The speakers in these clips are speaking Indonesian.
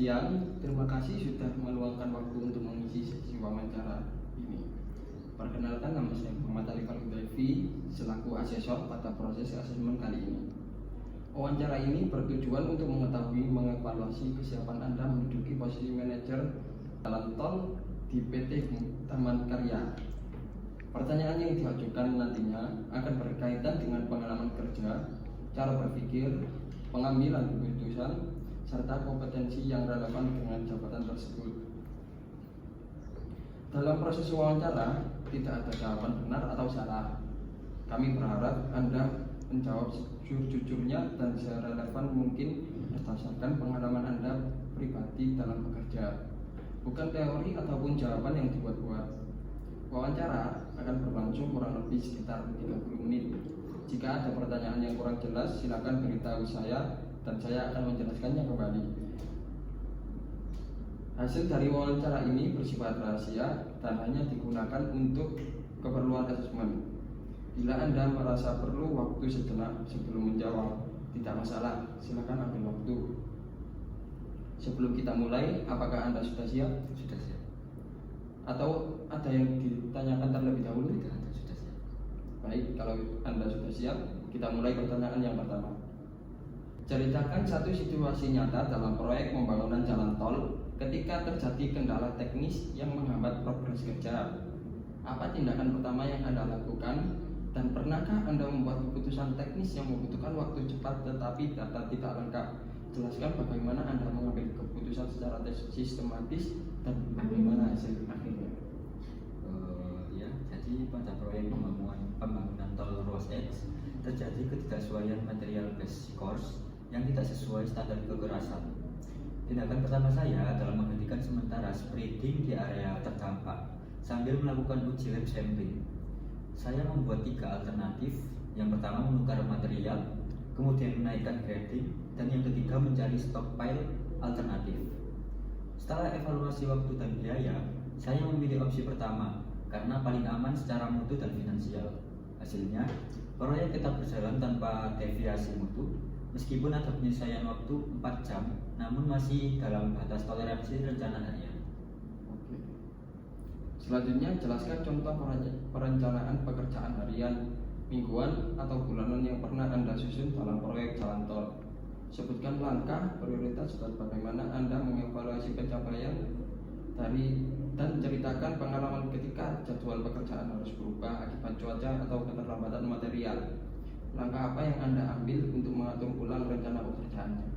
siang, terima kasih sudah meluangkan waktu untuk mengisi sesi wawancara ini. Perkenalkan, nama saya Muhammad Ali Farudevi selaku asesor pada proses asesmen kali ini. Wawancara ini bertujuan untuk mengetahui mengevaluasi kesiapan Anda menduduki posisi manajer jalan tol di PT Taman Karya. Pertanyaan yang diajukan nantinya akan berkaitan dengan pengalaman kerja, cara berpikir, pengambilan keputusan, serta kompetensi yang relevan dengan jabatan tersebut. Dalam proses wawancara, tidak ada jawaban benar atau salah. Kami berharap Anda menjawab sejujur-jujurnya dan serelevan mungkin berdasarkan pengalaman Anda pribadi dalam bekerja, bukan teori ataupun jawaban yang dibuat-buat. Wawancara akan berlangsung kurang lebih sekitar 30 menit. Jika ada pertanyaan yang kurang jelas, silakan beritahu saya dan saya akan menjelaskannya kembali. Hasil dari wawancara ini bersifat rahasia dan hanya digunakan untuk keperluan asesmen. Bila Anda merasa perlu waktu sejenak sebelum menjawab, tidak masalah, silakan ambil waktu. Sebelum kita mulai, apakah Anda sudah siap? Sudah siap. Atau ada yang ditanyakan terlebih dahulu? Tidak, sudah siap. Baik, kalau Anda sudah siap, kita mulai pertanyaan yang pertama. Ceritakan satu situasi nyata dalam proyek pembangunan jalan tol ketika terjadi kendala teknis yang menghambat progres kerja. Apa tindakan pertama yang Anda lakukan, dan pernahkah Anda membuat keputusan teknis yang membutuhkan waktu cepat tetapi data tidak lengkap? Jelaskan bagaimana Anda mengambil keputusan secara sistematis dan bagaimana hasil akhirnya. Jadi pada proyek pembangunan tol Ruas X terjadi ketidaksesuaian material base course yang tidak sesuai standar kekerasan. Tindakan pertama saya adalah menghentikan sementara spreading di area terdampak sambil melakukan uji lab sampling. Saya membuat 3 alternatif. Yang pertama menukar material, kemudian menaikkan grading, dan yang ketiga mencari stockpile alternatif. Setelah evaluasi waktu dan biaya, saya memilih opsi pertama karena paling aman secara mutu dan finansial. Hasilnya, proyek tetap berjalan tanpa deviasi mutu, meskipun ada penyelesaian waktu 4 jam, namun masih dalam batas toleransi rencana harian. Oke. Selanjutnya, jelaskan contoh perencanaan pekerjaan harian, mingguan, atau bulanan yang pernah Anda susun dalam proyek jalan tol. Sebutkan langkah, prioritas, dan bagaimana Anda mengevaluasi pencapaian dan ceritakan pengalaman ketika jadwal pekerjaan harus berubah akibat cuaca atau keterlambatan material. Langkah apa yang Anda ambil untuk mengatur ulang rencana pekerjaannya?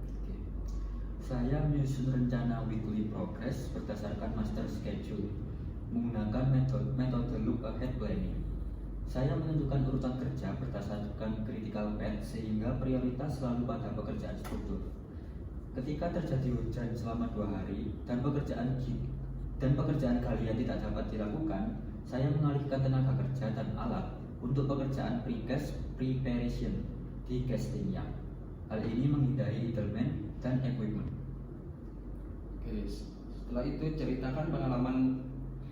Saya menyusun rencana weekly progress berdasarkan master schedule menggunakan metode look ahead planning. Saya menentukan urutan kerja berdasarkan critical path sehingga prioritas selalu pada pekerjaan struktur. Ketika terjadi hujan selama 2 hari dan pekerjaan galian tidak dapat dilakukan, saya mengalihkan tenaga kerja dan alat untuk pekerjaan precast preparation di castingnya. Hal ini menghindari idleman dan equipment. Oke, setelah itu ceritakan pengalaman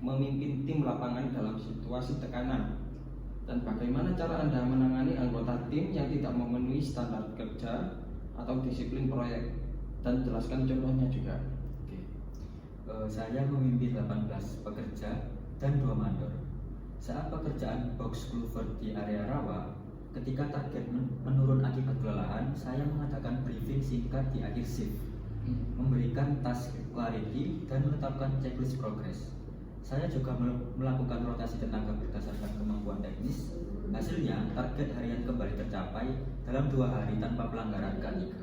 memimpin tim lapangan dalam situasi tekanan dan bagaimana cara Anda menangani anggota tim yang tidak memenuhi standar kerja atau disiplin proyek, dan jelaskan contohnya juga. Saya memimpin 18 pekerja dan 2 mandor. Saat pekerjaan box culvert di area rawa, ketika target menurun akibat kelelahan, saya mengadakan briefing singkat di akhir shift, memberikan task clarity dan menetapkan checklist progress. Saya juga melakukan rotasi tenaga berdasarkan kemampuan teknis. Hasilnya, target harian kembali tercapai dalam 2 hari tanpa pelanggaran K3.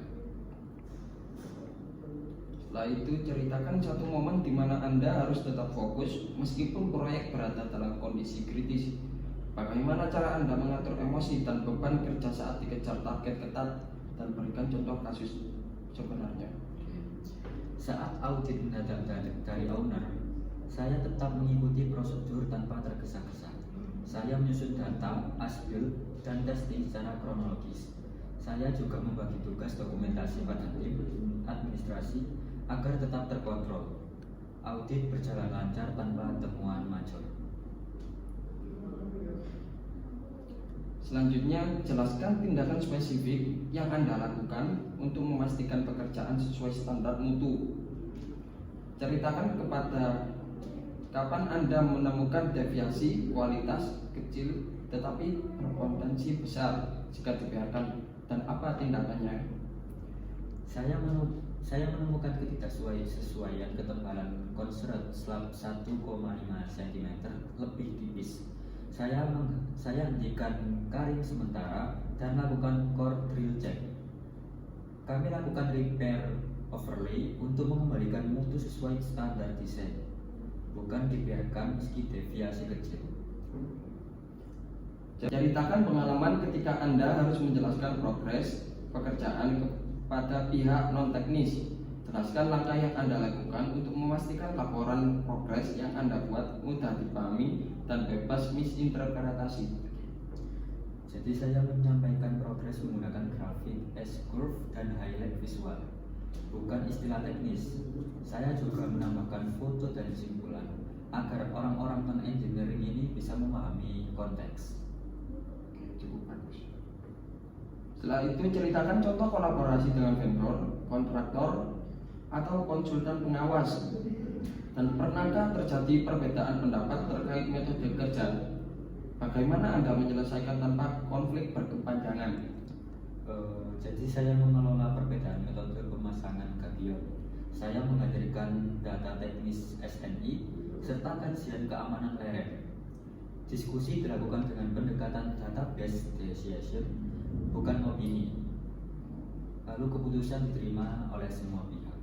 Setelah itu, ceritakan satu momen di mana Anda harus tetap fokus meskipun proyek berada dalam kondisi kritis. Bagaimana cara Anda mengatur emosi dan beban kerja saat dikejar target ketat, dan berikan contoh kasus sebenarnya. Saat audit mendadak dari owner, saya tetap mengikuti prosedur tanpa tergesa-gesa. Saya menyusun data, as-build, dan testing secara kronologis. Saya juga membagi tugas dokumentasi pada tim administrasi agar tetap terkontrol. Audit berjalan lancar tanpa temuan major. Selanjutnya, jelaskan tindakan spesifik yang Anda lakukan untuk memastikan pekerjaan sesuai standar mutu. Ceritakan kepada kapan Anda menemukan deviasi kualitas kecil tetapi berpotensi besar jika dibiarkan, dan apa tindakannya? Saya menemukan ketidaksesuaian ketebalan konslet slab 1,5 cm lebih tipis. Saya hentikan karing sementara dan lakukan core drill check. Kami lakukan repair overlay untuk mengembalikan mutu sesuai standar desain, bukan dibiarkan meski deviasi kecil. Ceritakan pengalaman ketika Anda harus menjelaskan progres pekerjaan kepada pihak non-teknis. Jelaskan langkah yang Anda lakukan untuk memastikan laporan progres yang Anda buat mudah dipahami dan bebas misinterpretasi. Jadi saya menyampaikan progres menggunakan grafik, S-curve, dan highlight visual, bukan istilah teknis. Saya juga menambahkan foto dan simpulan agar orang-orang non-engineering ini bisa memahami konteks. Cukup bagus. Setelah itu ceritakan contoh kolaborasi dengan vendor, kontraktor, atau konsultan pengawas, dan pernahkah terjadi perbedaan pendapat terkait metode kerja? Bagaimana Anda menyelesaikan tanpa konflik berkepanjangan? Jadi saya mengelola perbedaan metode pemasangan gabion. Saya menghadirkan data teknis SNI serta kajian keamanan lereng. Diskusi dilakukan dengan pendekatan database decision, bukan opini. Lalu keputusan diterima oleh semua pihak.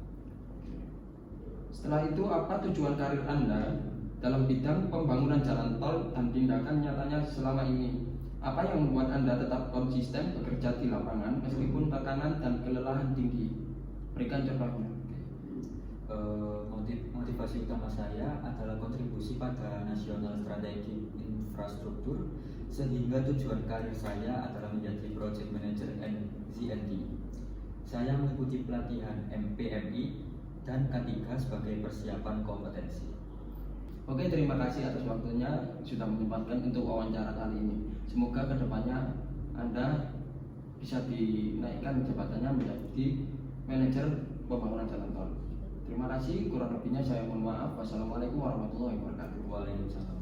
Setelah itu, apa tujuan karir Anda dalam bidang pembangunan jalan tol dan tindakan nyatanya selama ini? Apa yang membuat Anda tetap konsisten bekerja di lapangan meskipun tekanan dan kelelahan tinggi? Berikan contohnya. Motivasi utama saya adalah kontribusi pada nasional strategi infrastruktur, sehingga tujuan karir saya adalah menjadi project manager NZND. Saya mengikuti pelatihan MPMI dan K3 sebagai persiapan kompetensi. Oke, terima kasih atas waktunya sudah menyempatkan untuk wawancara kali ini. Semoga kedepannya Anda bisa dinaikkan jabatannya menjadi manajer pembangunan jalan tol. Terima kasih, kurang lebihnya saya mohon maaf. Wassalamualaikum warahmatullahi wabarakatuh. Waalaikumsalam.